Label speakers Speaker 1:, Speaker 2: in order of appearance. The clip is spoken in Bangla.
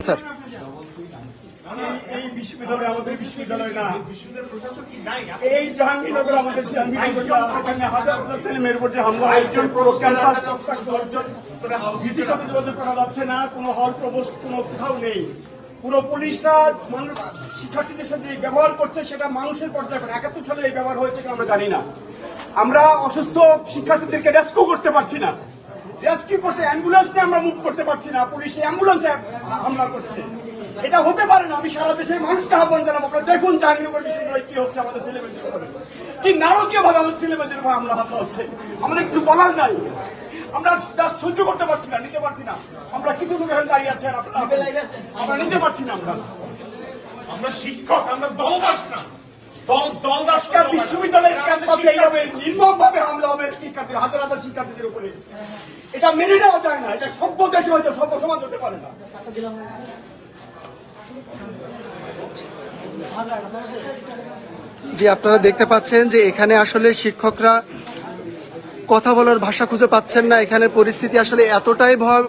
Speaker 1: স্যার।
Speaker 2: এই বিশ্ববিদ্যালয় আমাদের বিশ্ববিদ্যালয় না, এই জাহাঙ্গীরনগর আমাদের জাহাঙ্গীরনগর না। এখানে হাজার হাজার ছেলে মেয়ের উপর যে হামলা হয়েছে, পুরো ক্যাম্পাস রক্তাক্ত হয়েছে, ভিসির সাথে যোগাযোগ করা যাচ্ছে না, কোনো হল প্রবোস্ট কোনো কোথাও নেই। পুরো পুলিশরা মানুষ শিক্ষার্থীদের সাথে যে ব্যবহার করছে সেটা মানুষের পর্যায়ে 71 সালে এই ব্যবহার হয়েছে আমরা জানি না। আমরা অসুস্থ শিক্ষার্থীদেরকে রেস্কিউ করতে পারছি না, রেস্কিউ করতে অ্যাম্বুলেন্স নিয়ে আমরা মুভ করতে পারছি না, পুলিশ অ্যাম্বুলেন্সে হামলা করছে। এটা হতে পারে না। আমি সারা দেশের মানুষকে আহ্বান জানাবো, আপনারা দেখুন জাহাঙ্গীরনগর বিশ্ববিদ্যালয়ে কি হচ্ছে, আমাদের ছেলেমেয়েদের উপরে কি নারকীয় ভাবে আমাদের ছেলেমেয়েদের উপর হামলা হচ্ছে। আমাদের কিছু বলার নাই, আমরা সহ্য করতে পারছি না, নিতে পারছি না। আমরা কিছু লোক এখানে দাঁড়িয়ে আছি, আর আমরা নিতে পারছি না।
Speaker 3: আমরা শিক্ষক, আমরা দলদাস না।
Speaker 2: বিশ্ববিদ্যালয়ের ক্যাম্পাসে এইভাবে নির্মম ভাবে হামলা হবে শিক্ষার্থীদের, হাজার হাজার শিক্ষার্থীদের উপরে, এটা মেনে নেওয়া যায় না। এটা সভ্য দেশে হয়তো সভ্য সমাজ হতে পারে না।
Speaker 1: জি, আপনারা দেখতে পাচ্ছেন যে এখানে আসলে শিক্ষকরা কথা বলার ভাষা খুঁজে পাচ্ছেন না। এখানে পরিস্থিতি আসলে এতটাই ভয়